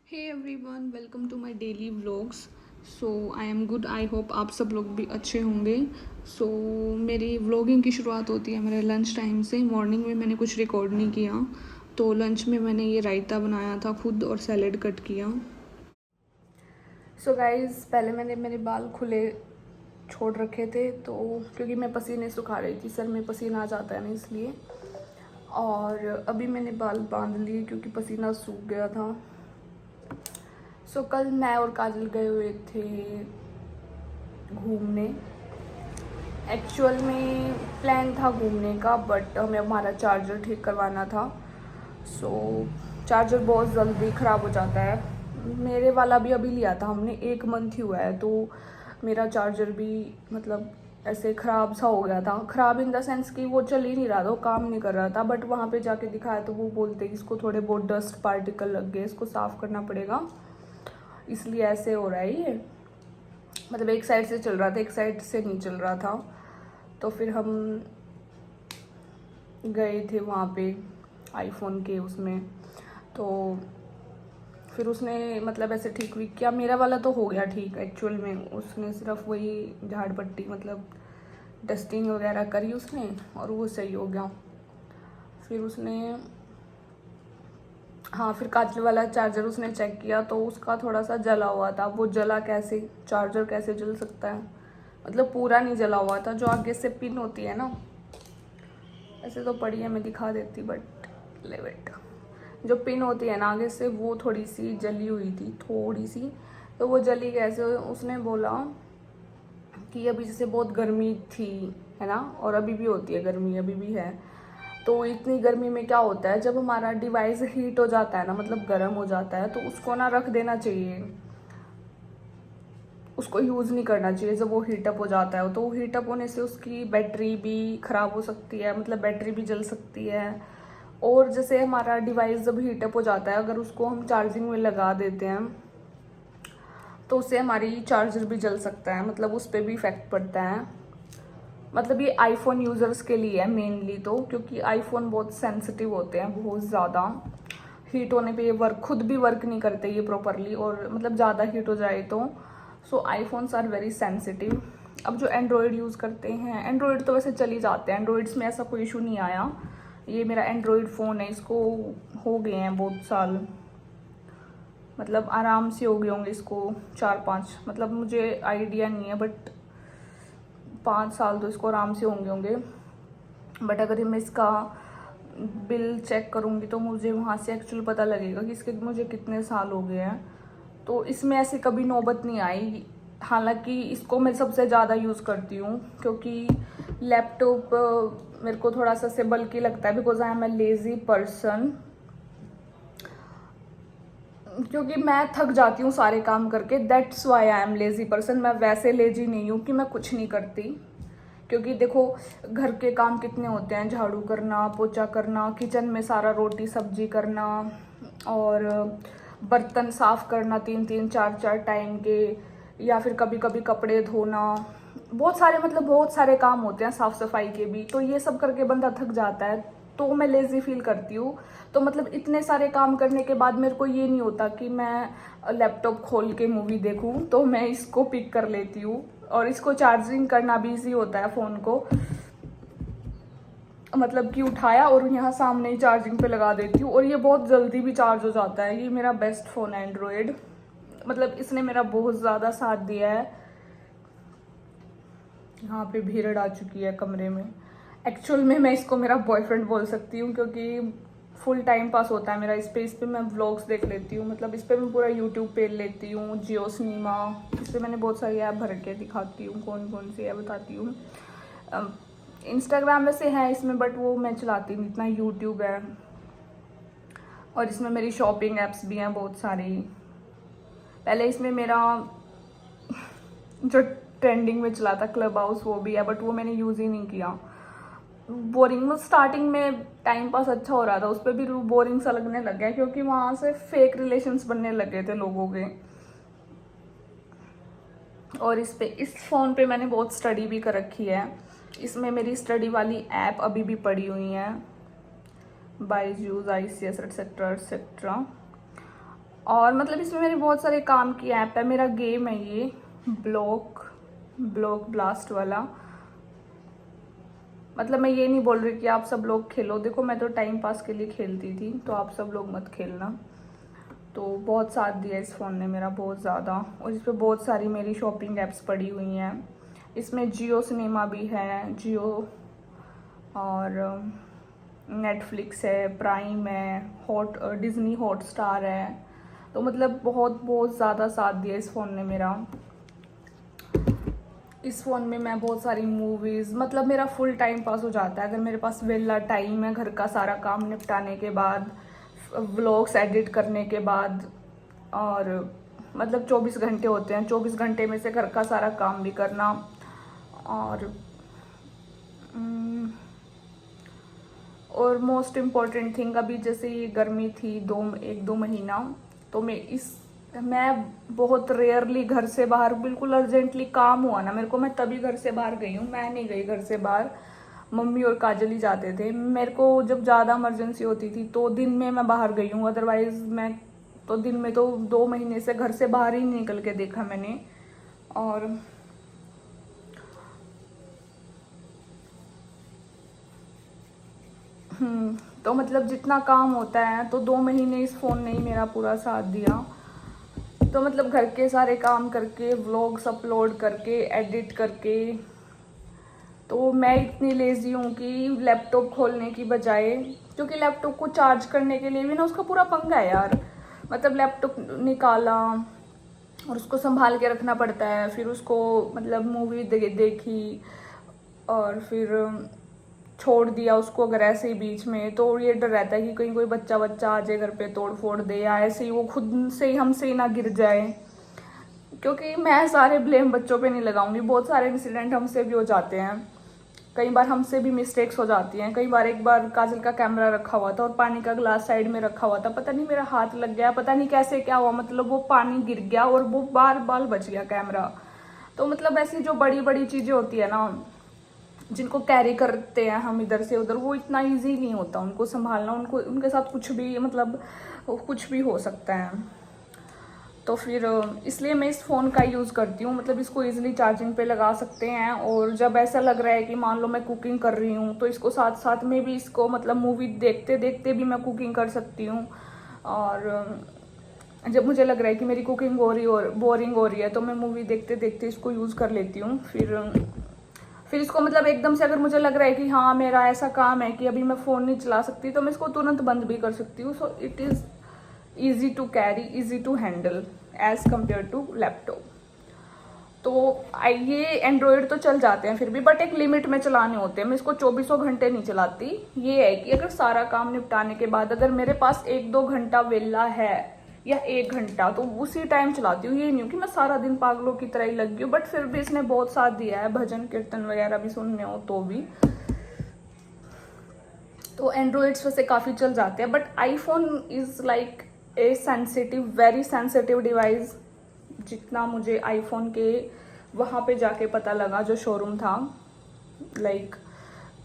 Hey everyone, welcome to my daily vlogs. So I am good. I hope आप सब लोग भी अच्छे होंगे। सो मेरी व्लॉगिंग की शुरुआत होती है मेरे लंच टाइम से। मॉर्निंग में मैंने कुछ रिकॉर्ड नहीं किया, तो लंच में मैंने ये रायता बनाया था खुद और सैलेड कट किया। सो गाइज़, पहले मैंने मेरे बाल खुले छोड़ रखे थे, तो क्योंकि मैं पसीने सुखा रही थी, सर में पसीना आ जाता है ना, इसलिए। और अभी मैंने बाल बांध लिए क्योंकि पसीना सूख गया था। सो कल मैं और काजल गए हुए थे घूमने। एक्चुअल में प्लान था घूमने का, बट हमें हमारा चार्जर ठीक करवाना था। सो चार्जर बहुत जल्दी ख़राब हो जाता है। मेरे वाला भी अभी लिया था हमने, 1 मंथ ही हुआ है, तो मेरा चार्जर भी मतलब ऐसे ख़राब सा हो गया था। ख़राब इन द सेंस कि वो चल ही नहीं रहा था, वो काम नहीं कर रहा था। बट वहाँ पे जाके दिखाया तो वो बोलते कि इसको थोड़े बहुत डस्ट पार्टिकल लग गए, इसको साफ़ करना पड़ेगा, इसलिए ऐसे हो रहा है ये। मतलब एक साइड से चल रहा था, एक साइड से नहीं चल रहा था। तो फिर हम गए थे वहाँ पे आईफोन के उसमें, तो फिर उसने मतलब ऐसे ठीक भी किया। मेरा वाला तो हो गया ठीक एक्चुअल में। उसने सिर्फ वही झाड़ पट्टी मतलब डस्टिंग वगैरह करी उसने, और वो सही हो गया। फिर उसने हाँ, फिर काजल वाला चार्जर उसने चेक किया तो उसका थोड़ा सा जला हुआ था। वो जला कैसे? चार्जर कैसे जल सकता है? मतलब पूरा नहीं जला हुआ था, जो आगे से पिन होती है ना, ऐसे तो पड़ी है, मैं दिखा देती, बट ले वेट, जो पिन होती है ना आगे से, वो थोड़ी सी जली हुई थी, थोड़ी सी। तो वो जली कैसे? उसने बोला कि अभी जैसे बहुत गर्मी थी, है ना, और अभी भी होती है गर्मी, अभी भी है। तो इतनी गर्मी में क्या होता है, जब हमारा डिवाइस हीट हो जाता है ना, मतलब गर्म हो जाता है, तो उसको ना रख देना चाहिए, उसको यूज़ नहीं करना चाहिए जब वो हीटअप हो जाता है। तो हीटअप होने से उसकी बैटरी भी ख़राब हो सकती है, मतलब बैटरी भी जल सकती है। और जैसे हमारा डिवाइस जब हीटअप हो जाता है, अगर उसको हम चार्जिंग में लगा देते हैं तो उससे हमारी चार्जर भी जल सकता है, मतलब उस पर भी इफ़ेक्ट पड़ता है। मतलब ये आईफोन यूज़र्स के लिए है मेनली, तो क्योंकि आईफोन बहुत सेंसिटिव होते हैं, बहुत ज़्यादा हीट होने पे ये वर्क खुद भी वर्क नहीं करते ये प्रॉपरली, और मतलब ज़्यादा हीट हो जाए तो। सो आईफोन्स आर वेरी सेंसिटिव। अब जो एंड्रॉयड यूज़ करते हैं, एंड्रॉयड तो वैसे चल ही जाते हैं, एंड्रॉयड्स में ऐसा कोई इशू नहीं आया। ये मेरा एंड्रॉयड फ़ोन है, इसको हो गए हैं बहुत साल, मतलब आराम से हो गए होंगे इसको 4-5, मतलब मुझे आइडिया नहीं है, बट 5 साल तो इसको आराम से होंगे। बट अगर मैं इसका बिल चेक करूँगी तो मुझे वहाँ से एक्चुअल पता लगेगा कि इसके मुझे कितने साल हो गए हैं। तो इसमें ऐसे कभी नौबत नहीं आई। हालांकि इसको मैं सबसे ज़्यादा यूज़ करती हूँ, क्योंकि लैपटॉप मेरे को थोड़ा सा से बल्कि लगता है, because I am a lazy person. क्योंकि मैं थक जाती हूँ सारे काम करके, that's why I am lazy person. मैं वैसे लेजी नहीं हूँ कि मैं कुछ नहीं करती, क्योंकि देखो घर के काम कितने होते हैं, झाड़ू करना, पोछा करना, किचन में सारा रोटी सब्जी करना, और बर्तन साफ़ करना 3-3 4-4 टाइम के, या फिर कभी कभी कपड़े धोना, बहुत सारे मतलब बहुत सारे काम होते हैं, साफ़ सफाई के भी। तो ये सब करके बंदा थक जाता है, तो मैं लेज़ी फील करती हूँ। तो मतलब इतने सारे काम करने के बाद मेरे को ये नहीं होता कि मैं लैपटॉप खोल के मूवी देखूँ, तो मैं इसको पिक कर लेती हूँ। और इसको चार्जिंग करना भी ईजी होता है फ़ोन को, मतलब कि उठाया और यहाँ सामने ही चार्जिंग पे लगा देती हूँ, और ये बहुत जल्दी भी चार्ज हो जाता है। ये मेरा बेस्ट फ़ोन है एंड्रॉयड, मतलब इसने मेरा बहुत ज़्यादा साथ दिया है। यहाँ पे भीड़ आ चुकी है कमरे में। एक्चुअल में मैं इसको मेरा बॉयफ्रेंड बोल सकती हूँ, क्योंकि फुल टाइम पास होता है मेरा इस पे मैं व्लॉग्स देख लेती हूँ, मतलब इस पर मैं पूरा यूट्यूब पे लेती हूँ, जियो सिनेमा, इस पर मैंने बहुत सारी ऐप भर के दिखाती हूँ, कौन कौन सी ऐप बताती हूँ। इंस्टाग्राम वैसे है इसमें, बट वो मैं चलाती हूँ इतना। यूट्यूब है, और इसमें मेरी शॉपिंग एप्स भी हैं बहुत सारी। पहले इसमें मेरा जो ट्रेंडिंग में चला था क्लब हाउस, वो भी है, बट वो मैंने यूज़ ही नहीं किया। बोरिंग, स्टार्टिंग में टाइम पास अच्छा हो रहा था, उस पर भी बोरिंग सा लगने लग गया, क्योंकि वहाँ से फेक रिलेशंस बनने लगे थे लोगों के। और इस फ़ोन पे मैंने बहुत स्टडी भी कर रखी है। इसमें मेरी स्टडी वाली ऐप अभी भी पड़ी हुई हैं, बायजूस, ICS, एट्सेट्रा एट्सेट्रा। और मतलब इसमें मेरे बहुत सारे काम की ऐप है। मेरा गेम है ये ब्लॉक ब्लास्ट वाला। मतलब मैं ये नहीं बोल रही कि आप सब लोग खेलो, देखो मैं तो टाइम पास के लिए खेलती थी, तो आप सब लोग मत खेलना। तो बहुत साथ दिया इस फ़ोन ने मेरा, बहुत ज़्यादा। और इस पर बहुत सारी मेरी शॉपिंग ऐप्स पड़ी हुई हैं। इसमें जियो सिनेमा भी है, जियो, और नेटफ्लिक्स है, प्राइम है, डिज्नी हॉटस्टार है। तो मतलब बहुत ज़्यादा साथ दिया इस फ़ोन ने मेरा। इस फ़ोन में मैं बहुत सारी मूवीज़, मतलब मेरा फुल टाइम पास हो जाता है अगर मेरे पास वेला टाइम है, घर का सारा काम निपटाने के बाद, व्लॉग्स एडिट करने के बाद। और मतलब 24 घंटे होते हैं, 24 घंटे में से घर का सारा काम भी करना। और मोस्ट इम्पॉर्टेंट थिंग, अभी जैसे ये गर्मी थी 1-2 महीना, तो मैं बहुत रेयरली घर से बाहर, बिल्कुल अर्जेंटली काम हुआ ना मेरे को, मैं तभी घर से बाहर गई हूँ। मैं नहीं गई घर से बाहर, मम्मी और काजल ही जाते थे। मेरे को जब ज़्यादा इमरजेंसी होती थी तो दिन में मैं बाहर गई हूँ, अदरवाइज़ मैं तो दिन में तो 2 महीने से घर से बाहर ही नहीं निकल के देखा मैंने। और तो मतलब जितना काम होता है, तो 2 महीने इस फ़ोन ने ही मेरा पूरा साथ दिया। तो मतलब घर के सारे काम करके, व्लॉग्स अपलोड करके, एडिट करके, तो मैं इतनी लेज़ी हूँ कि लैपटॉप खोलने की बजाय, क्योंकि लैपटॉप को चार्ज करने के लिए भी ना उसका पूरा पंगा है यार। मतलब लैपटॉप निकाला और उसको संभाल के रखना पड़ता है, फिर उसको मतलब मूवी देखी और फिर छोड़ दिया उसको अगर ऐसे ही बीच में, तो ये डर रहता है कि कहीं कोई बच्चा आ जाए घर पे, तोड़ फोड़ दे, या ऐसे ही वो खुद से ही हमसे ही ना गिर जाए। क्योंकि मैं सारे ब्लेम बच्चों पे नहीं लगाऊंगी, बहुत सारे इंसिडेंट हमसे भी हो जाते हैं, कई बार हमसे भी मिस्टेक्स हो जाती हैं। कई बार, एक बार काजल का कैमरा रखा हुआ था और पानी का ग्लास साइड में रखा हुआ था, पता नहीं मेरा हाथ लग गया, पता नहीं कैसे क्या हुआ, मतलब वो पानी गिर गया और वो बार बार बच गया कैमरा। तो मतलब ऐसी जो बड़ी बड़ी चीज़ें होती है ना, जिनको कैरी करते हैं हम इधर से उधर, वो इतना इजी नहीं होता उनको संभालना, उनके साथ कुछ भी, मतलब कुछ भी हो सकता है। तो फिर इसलिए मैं इस फ़ोन का यूज़ करती हूँ, मतलब इसको इजीली चार्जिंग पे लगा सकते हैं। और जब ऐसा लग रहा है कि मान लो मैं कुकिंग कर रही हूँ, तो इसको साथ साथ में भी, इसको मतलब मूवी देखते देखते भी मैं कुकिंग कर सकती हूँ। और जब मुझे लग रहा है कि मेरी कुकिंग बोरिंग हो रही है, तो मैं मूवी देखते देखते इसको यूज़ कर लेती हूँ। फिर इसको मतलब एकदम से अगर मुझे लग रहा है कि हाँ मेरा ऐसा काम है कि अभी मैं फ़ोन नहीं चला सकती, तो मैं इसको तुरंत बंद भी कर सकती हूँ। So it is easy to carry, easy to handle as compare to laptop. तो ये एंड्रॉयड तो चल जाते हैं फिर भी, बट एक लिमिट में चलाने होते हैं। मैं इसको 24 घंटे नहीं चलाती। ये है कि अगर सारा काम निपटाने के बाद अगर मेरे पास 1-2 घंटा वेला है या 1 घंटा, तो उसी टाइम चलाती हूँ। ये नहीं हूँ कि मैं सारा दिन पागलों की तरह ही लगी हूँ, बट फिर भी इसने बहुत साथ दिया है, भजन कीर्तन वगैरह भी सुनने हो तो भी। तो एंड्रॉयड्स वैसे काफ़ी चल जाते हैं, but iPhone is like a sensitive, very sensitive device. जितना मुझे आईफोन के वहाँ पे जाके पता लगा, जो शोरूम था, लाइक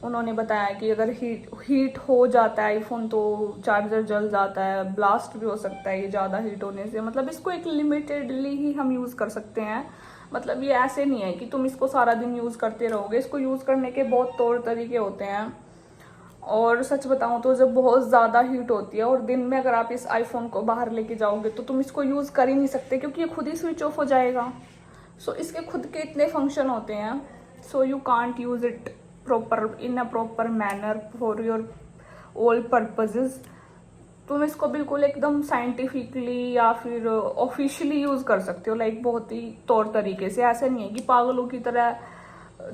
उन्होंने बताया कि अगर हीट हो जाता है आईफोन, तो चार्जर जल जाता है, ब्लास्ट भी हो सकता है ये ज़्यादा हीट होने से। मतलब इसको एक लिमिटेडली ही हम यूज़ कर सकते हैं। मतलब ये ऐसे नहीं है कि तुम इसको सारा दिन यूज़ करते रहोगे। इसको यूज़ करने के बहुत तौर तरीके होते हैं। और सच बताऊं तो जब बहुत ज़्यादा हीट होती है और दिन में अगर आप इस आईफोन को बाहर लेके जाओगे, तो तुम इसको यूज़ कर ही नहीं सकते, क्योंकि ये खुद ही स्विच ऑफ हो जाएगा। सो इसके खुद के इतने फंक्शन होते हैं, so you can't use it proper in a proper manner for your all purposes. तुम इसको बिल्कुल एकदम साइंटिफिकली या फिर ऑफिशियली यूज़ कर सकते हो, लाइक बहुत ही तौर तरीके से। ऐसे नहीं है कि पागलों की तरह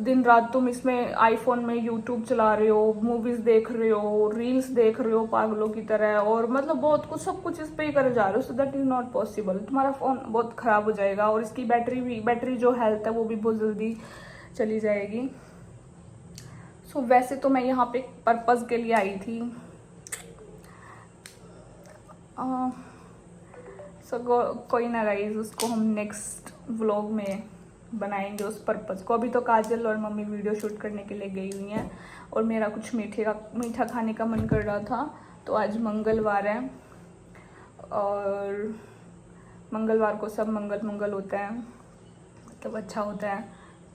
दिन रात तुम इसमें आईफोन में यूट्यूब चला रहे हो, मूवीज देख रहे हो, रील्स देख रहे हो पागलों की तरह, और मतलब बहुत कुछ, सब कुछ इस पे ही करे जा रहे हो। So that is not possible. तुम्हारा फ़ोन बहुत ख़राब हो जाएगा और इसकी बैटरी जो हेल्थ है वो भी बहुत जल्दी चली जाएगी। सो वैसे तो मैं यहाँ पे पर्पज़ के लिए आई थी। सो कोई ना गाइज, उसको हम नेक्स्ट व्लॉग में बनाएंगे उस पर्पज़ को। अभी तो काजल और मम्मी वीडियो शूट करने के लिए गई हुई हैं और मेरा कुछ मीठा खाने का मन कर रहा था। तो आज मंगलवार है और मंगलवार को सब मंगल मंगल होता है, मतलब अच्छा होता है।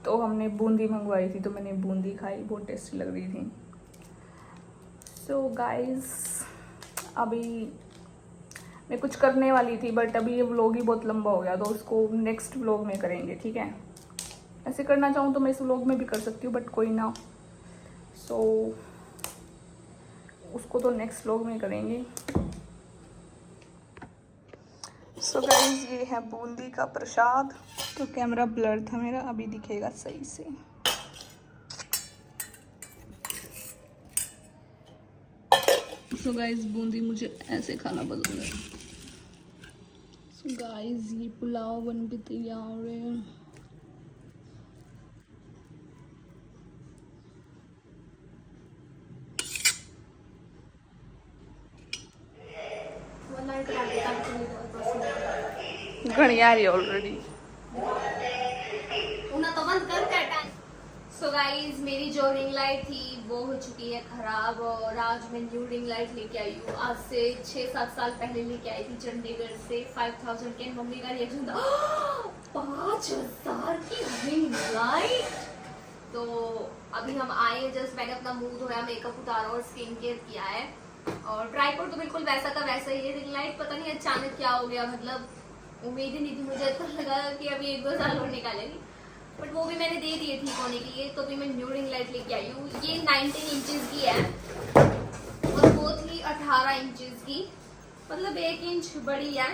तो हमने बूंदी मंगवाई थी, तो मैंने बूंदी खाई, बहुत टेस्टी लग रही थी। सो गाइस, अभी मैं कुछ करने वाली थी बट अभी ये व्लॉग ही बहुत लंबा हो गया, तो उसको नेक्स्ट व्लॉग में करेंगे, ठीक है। ऐसे करना चाहूँ तो मैं इस व्लॉग में भी कर सकती हूँ, बट कोई ना। सो उसको तो नेक्स्ट व्लॉग में करेंगे। सो गाइस, ये है बूंदी का प्रसाद। तो कैमरा ब्लर था मेरा, अभी दिखेगा सही से। सो गाइस, बूंदी मुझे ऐसे खाना पसंद है। सो गाइस, ये पुलाव बन के तैयार है। घड़ी आ रही है ऑलरेडी। सो गाइज, मेरी जो रिंग लाइट थी वो हो चुकी है खराब, और आज मैं न्यू रिंग लाइट लेके आई हूँ। आज से 6-7 साल पहले लेके आई थी चंडीगढ़ से, 5000 के। मम्मी का रिएक्शन था 5000 की रिंग लाइट। तो अभी हम आए, जस्ट मैंने अपना मुंह धोया, मेकअप उतारा और स्किन केयर किया है। और ट्राइपॉड तो बिल्कुल वैसा का वैसा ही है। रिंग लाइट पता नहीं अचानक क्या हो गया, मतलब उम्मीद ही नहीं थी मुझे, तो लगा कि अभी 1-2 साल और निकालेगी, बट वो भी मैंने दे दिए ठीक होने के लिए। तो भी मैं न्यू रिंग लाइट लेके आई हूँ। ये 19 इंचेस की है और वो थी 18 इंचेस की, मतलब 1 इंच बड़ी है।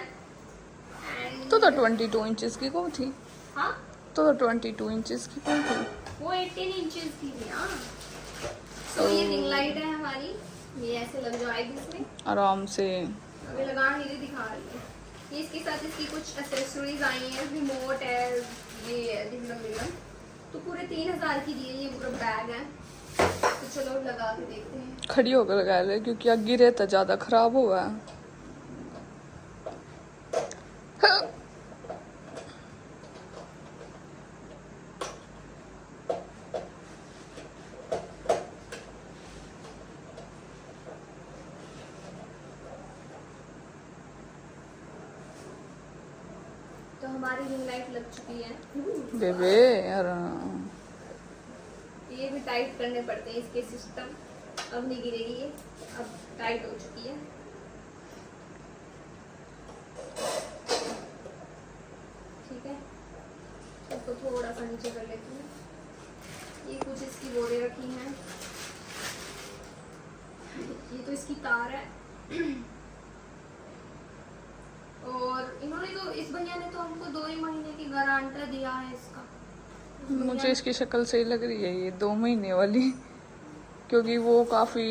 तो 22 इंचेस की कौन थी? हाँ, तो 22 इंचेस की कौन थी? वो 18 इंचेस की थी। हाँ, तो ये रिंग लाइट है हमारी, ये ऐसे लग जाएगी इसमें आराम से। अभी लगा नहीं रही, दिखा रही है। ये इसके साथ इसकी कुछ एक्सेसरीज आई हैं, रिमोट है, ये है दिखना। तो पूरे 3000 की दी है, ये पूरा बैग है। तो चलो लगा के देखते हैं। खड़ी होकर लगा ले, क्योंकि अब गिरे तो ज्यादा खराब हुआ है। तो हमारी रिंग लाइट लग चुकी है। बेबे यार, ये भी टाइट करने पड़ते हैं इसके सिस्टम। अब नहीं गिरेगी ये, अब टाइट हो चुकी है। ठीक है, इसको थोड़ा सा नीचे कर लेती हूँ। ये कुछ इसकी बोरे रखी हैं, ये तो इसकी तार है। और इन्होंने तो, इस भैया ने तो हमको 2 ही महीने की गारंटी दिया है इसका। मुझे इसकी शक्ल सही लग रही है ये 2 महीने वाली, क्योंकि वो काफी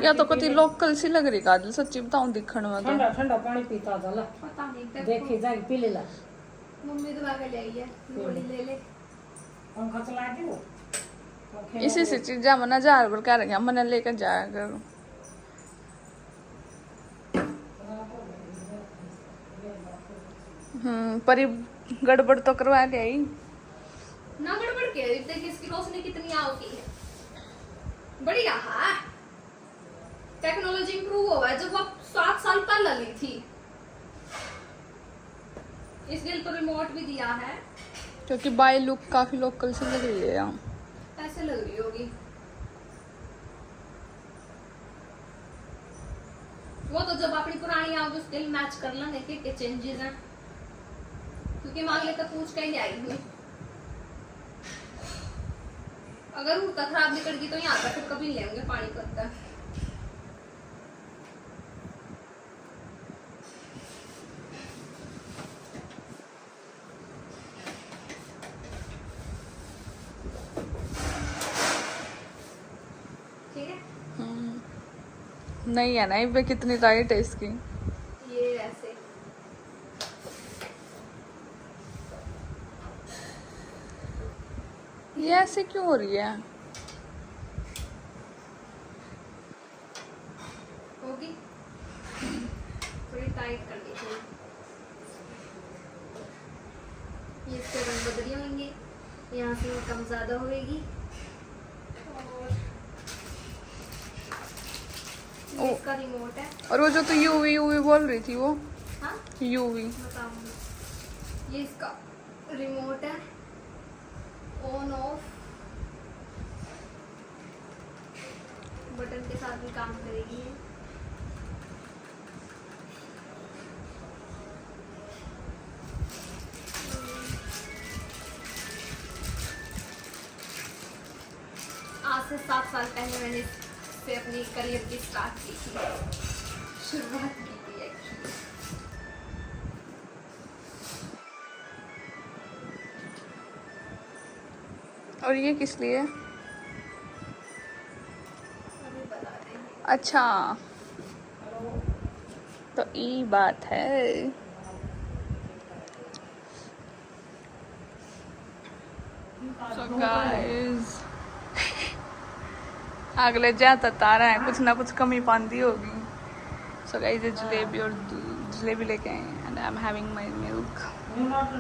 या तो कति लोकल सी लग रही। काजल सच्ची बताऊं, दिखण में तो ठंडा ठंडा पानी पीता था। पता नहीं, देखी जाके पी ले ला। मम्मी तो आगे ले आई है, गोली ले ले। पंखा चला दो। इसी से चीजा में 1000 पर क्या रखे, मैंने लेकर जाया करो। पर गड़बड़ तो करवा के आई ना, गड़बड़ के देखिए इसकी रोशनी कितनी आओगी। बढ़िया है, टेक्नोलॉजी इंप्रूव हुआ है। जब वो 7 साल पहले ली थी, इस दिल तो रिमोट भी दिया है, क्योंकि बाय लुक काफी लोकल सी लग रही है यहाँ। ऐसे लग रही होगी। वो तो जब अपनी पुरानी आओ तो स्टिल मैच कर लेंगे कि चेंजेस हैं, क्योंकि मांगले तक पूछ कहीं जाएगी हुई। अगर उनका खराब निकल गई तो यहाँ तक फिर कभी लेंगे पानी करता है। ठीक है, नहीं है ना ये कितनी टाइट है इसकी। ये ऐसे ये ऐसे क्यों हो रही है? होगी, थोड़ी टाइट कर दी थी। ये इसके रंग बदली होंगे, यहाँ से कम ज्यादा होएगी। और ये इसका रिमोट है। और वो जो तू यूवी यूवी बोल रही थी वो हाँ यूवी, बताऊंगी। ये इसका रिमोट है, ऑन ऑफ बटन के साथ भी काम करेगी ये। आज से 7 साल पहले मैंने इससे अपनी करियर की स्टार्ट की थी, शुरुआत की थी एक्चुअली। और ये किस लिए? अभी बता देंगे। अच्छा तो ये बात है। So guys, अगले ज्यादा तारा है, कुछ ना कुछ कमी पाती होगी। सो गाइस ये जलेबी और जलेबी लेके आए and I am having my milk. नहीं, not